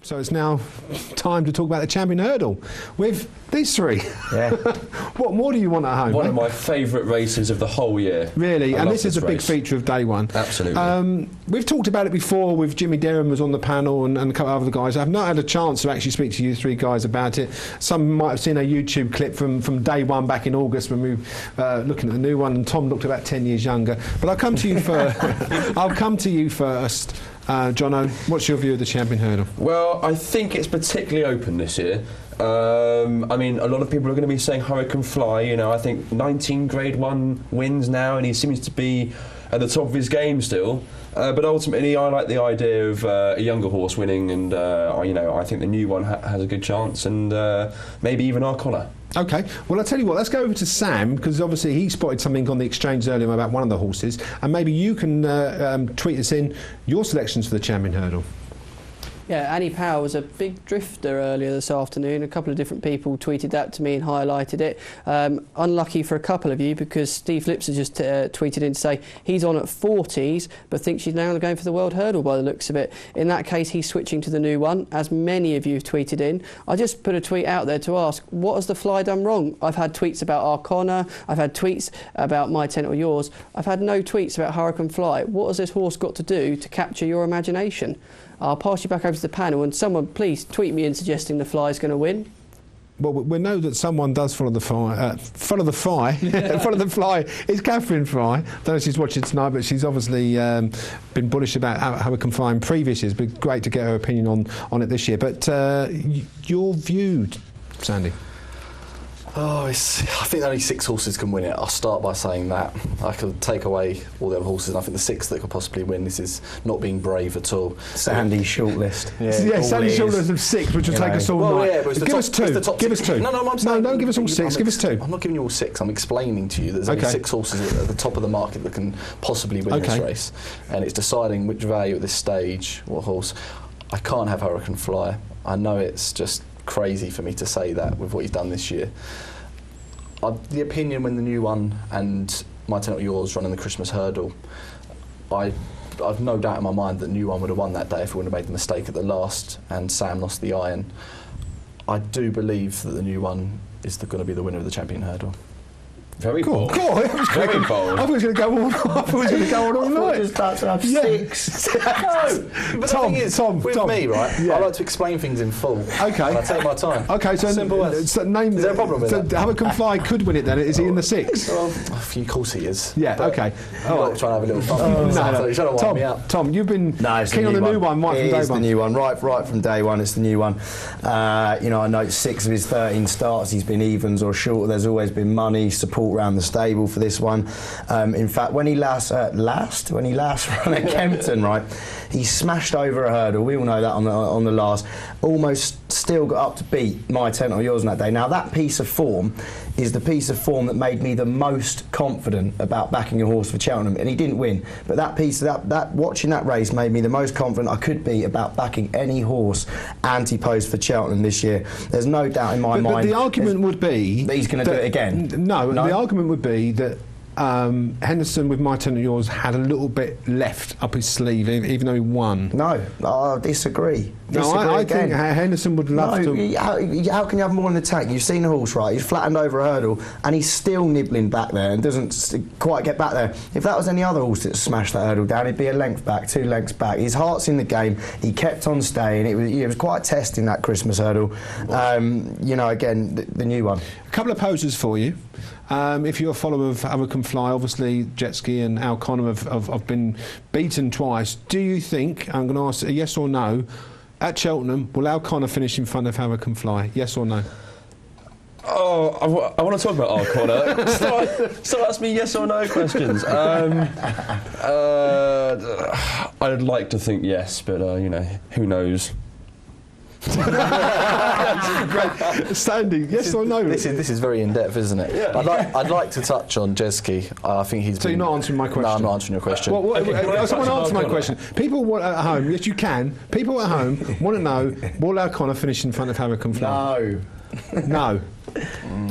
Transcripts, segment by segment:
So it's now time to talk about the Champion Hurdle with these three. Yeah. What more do you want at home? One of my favourite races of the whole year. Really? And this is a big feature of day one. Absolutely. We've talked about it before with Jimmy Derham was on the panel and a couple of other guys. I've not had a chance to actually speak to you three guys about it. Some might have seen a YouTube clip from day one back in August when we were looking at the new one, and Tom looked about 10 years younger. But I'll come to you first. I'll come to you first. Jono, what's your view of the Champion Hurdle? Well, I think it's particularly open this year. I mean, a lot of people are going to be saying Hurricane Fly. You know, I think 19 Grade 1 wins now, and he seems to be at the top of his game still. But ultimately, I like the idea of a younger horse winning, and you know, I think the new one has a good chance, and maybe even Arcona. OK, well, I'll tell you what, let's go over to Sam, because obviously he spotted something on the exchange earlier about one of the horses, and maybe you can tweet us in your selections for the Champion Hurdle. Yeah, Annie Power was a big drifter earlier this afternoon. A couple of different people tweeted that to me and highlighted it. Unlucky for a couple of you, because Steve Lipser just tweeted in to say he's on at 40s but thinks she's now going for the World Hurdle by the looks of it. In that case, he's switching to the new one, as many of you have tweeted in. I just put a tweet out there to ask, what has the Fly done wrong? I've had tweets about Arcona, I've had tweets about My Tent or Yours. I've had no tweets about Hurricane Fly. What has this horse got to do to capture your imagination? I'll pass you back over to the panel, and someone please tweet me in suggesting the Fly's going to win. Well, we know that someone does follow the Fly. Follow the Fly. Follow the Fly. It's Catherine Fry. I don't know if she's watching tonight, but she's obviously been bullish about how it can fly in previous years. But great to get her opinion on it this year. But your view, Sandy? Oh, I think only 6 horses can win it. I'll start by saying that. I could take away all the other horses, and I think the 6th that could possibly win, this is not being brave at all. Sandy's shortlist. Yeah, Sandy's shortlist of 6, which will take us all night. Yeah, give us 2. Give us 2. No, I'm saying, no, don't give us all 6. Give us 2. I'm not giving you all 6. I'm explaining to you that there's only 6 horses at the top of the market that can possibly win this race. And it's deciding which value at this stage, what horse. I can't have Hurricane Fly. I know it's just crazy for me to say that with what he's done this year. The opinion when the new one and My Tent or Yours running the Christmas Hurdle, I've no doubt in my mind that the new one would have won that day if we wouldn't have made the mistake at the last and Sam lost the iron. I do believe that the new one is going to be the winner of the Champion Hurdle. Very bold. Very bold. I thought it was going to go on all night. Just about to have 6. No, but the thing is, with me, right, I like to explain things in full. OK. And I take my time. OK, so simple as. Is there a problem with that? Hurricane Fly could win it then. Is he in the 6? Well, of course he is. Yeah, OK. I'm trying to have a little fun. No. Tom, you've been keen on the new one right from day one. It is the new one. Right from day one, it's the new one. You know, I know 6 of his 13 starts, he's been evens or short. There's always been money, support around the stable for this one. In fact, when he last ran at Kempton, right, he smashed over a hurdle. We all know that on the last. Almost still got up to beat My Tent or Yours on that day. Now that piece of form is the piece of form that made me the most confident about backing a horse for Cheltenham, and he didn't win. But that piece of that watching that race made me the most confident I could be about backing any horse anti-post for Cheltenham this year. There's no doubt in my mind. But the argument would be that he's going to do it again. No, the argument would be that Henderson with My Tent or Yours had a little bit left up his sleeve, even though he won. No, I disagree. I think Henderson would love to. How can you have more in the tank? You've seen the horse, right? He's flattened over a hurdle and he's still nibbling back there and doesn't quite get back there. If that was any other horse that smashed that hurdle down, he'd be a length back, 2 lengths back. His heart's in the game. He kept on staying. It was quite testing that Christmas hurdle. You know, again, the new one. A couple of posers for you. If you're a follower of Hurricane Fly, obviously Jetski and Alcona have been beaten twice. Do you think, I'm going to ask a yes or no, at Cheltenham, will Alcona finish in front of Hurricane Fly? Yes or no? Oh, I want to talk about Arcona. Stop asking me yes or no questions. I'd like to think yes, but you know, who knows? Great. Sandy, yes or no? This is very in-depth, isn't it? Yeah. I'd like to touch on Jetski. I think he's. So you're not answering my question? No, I'm not answering your question. Someone answer my question. People at home, yes you can, people at home want to know, will Alcona finish in front of Hurricane Fly? No.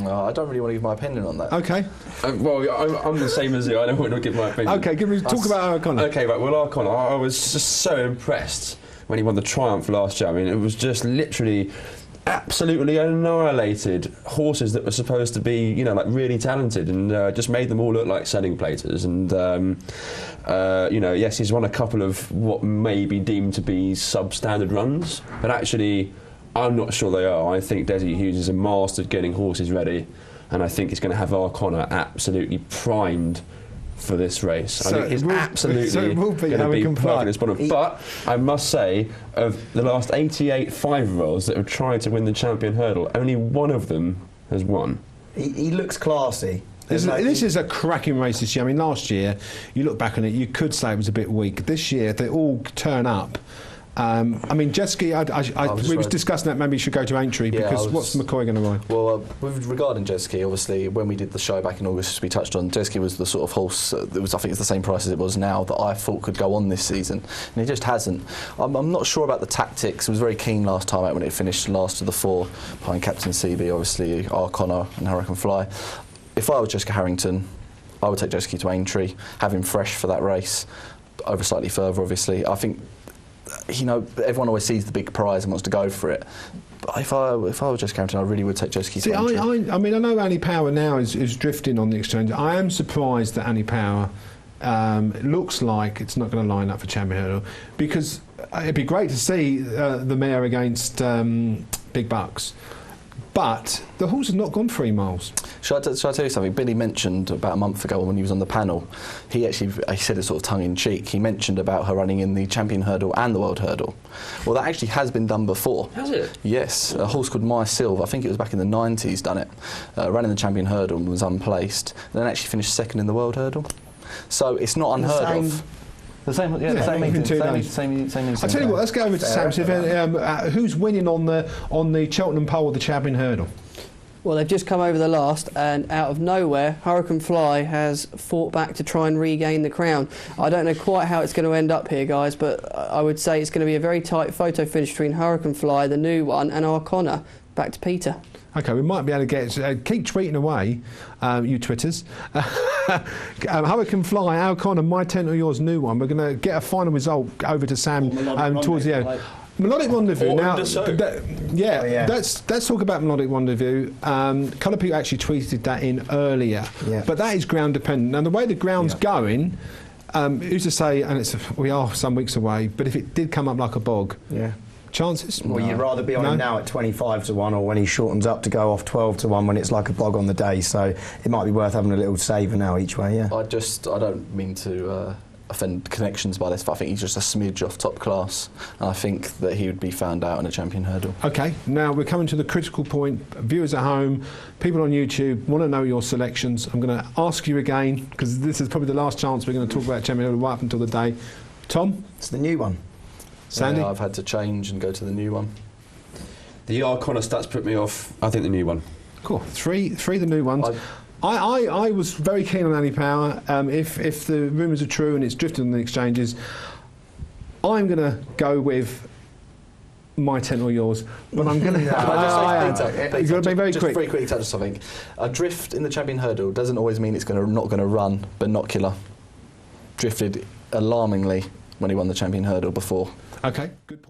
No, I don't really want to give my opinion on that. Okay. Well, I'm the same as you. I don't want to give my opinion. Okay, talk about Arcona. Okay, right. Well, Arcona, I was just so impressed when he won the Triumph last year. I mean, it was just literally absolutely annihilated horses that were supposed to be, you know, like really talented, and just made them all look like selling platers. And you know, yes, he's won a couple of what may be deemed to be substandard runs, but actually I'm not sure they are. I think Desi Hughes is a master at getting horses ready, and I think he's going to have O'Connor absolutely primed for this race. So I think it's absolutely going to be perfect in this bottom. But I must say, of the last 88 5-year-olds that have tried to win the Champion Hurdle, only one of them has won. He looks classy. This is a cracking race this year. I mean, last year, you look back on it, you could say it was a bit weak. This year, they all turn up. I mean, Jetski, we was discussing that maybe you should go to Aintree, because what's McCoy going to ride? Well, regarding Jetski, obviously, when we did the show back in August, we touched on Jetski was the sort of horse that was, I think it's the same price as it was now, that I thought could go on this season, and he just hasn't. I'm not sure about the tactics. He was very keen last time out when it finished last of the 4 behind Captain CB, obviously, O'Connor and Hurricane Fly. If I was Jessica Harrington, I would take Jetski to Aintree, have him fresh for that race, over slightly further, obviously. I think, you know, everyone always sees the big prize and wants to go for it. But if I were Jessica Harrington, I really would take Jetski to Aintree. I mean, I know Annie Power now is drifting on the exchange. I am surprised that Annie Power looks like it's not going to line up for Champion Hurdle, because it'd be great to see the mare against Big Bucks. But the horse has not gone 3 miles. Shall I tell you something? Billy mentioned about a month ago when he was on the panel, he said it sort of tongue-in-cheek, he mentioned about her running in the Champion Hurdle and the World Hurdle. Well, that actually has been done before. Has it? Yes. A horse called My Silver, I think it was back in the 90s, done it. Ran in the Champion Hurdle and was unplaced, and then actually finished 2nd in the World Hurdle. So it's not unheard of. The same meeting. I tell you what, let's go over to Sam. Who's winning on the Cheltenham pole of the Champion Hurdle? Well, they've just come over the last, and out of nowhere, Hurricane Fly has fought back to try and regain the crown. I don't know quite how it's going to end up here, guys, but I would say it's going to be a very tight photo finish between Hurricane Fly, the new one, and O'Connor. Back to Peter. OK, we might be able to get keep tweeting away, you Twitters. Hurricane Fly, O'Connor, My Tent or Yours, new one. We're going to get a final result over to Sam towards the end. Melodic Rendezvous. Now, let's talk about Melodic Rendezvous. A couple of people actually tweeted that in earlier, but that is ground dependent. And the way the ground's going, who's to say? And we are some weeks away. But if it did come up like a bog, chances? Well, you'd rather be on him now at 25 to 1, or when he shortens up to go off 12 to 1 when it's like a bog on the day. So it might be worth having a little saver now each way. I don't mean to offend connections by this, but I think he's just a smidge off top class, and I think that he would be found out in a Champion Hurdle. OK, now we're coming to the critical point. Viewers at home, people on YouTube want to know your selections. I'm going to ask you again, because this is probably the last chance we're going to talk about Champion Hurdle right up until the day. Tom? It's the new one. Sandy? Yeah, I've had to change and go to the new one. The O'Connor stats put me off. I think the new one. Cool. Three the new ones. I was very keen on Annie Power. If the rumours are true and it's drifted on the exchanges, I'm going to go with My Tent or Yours. But I'm going to... You've got to be very quick. Just very quickly touch on something. A drift in the Champion Hurdle doesn't always mean it's not going to run. Binocular drifted alarmingly when he won the Champion Hurdle before. OK, good point.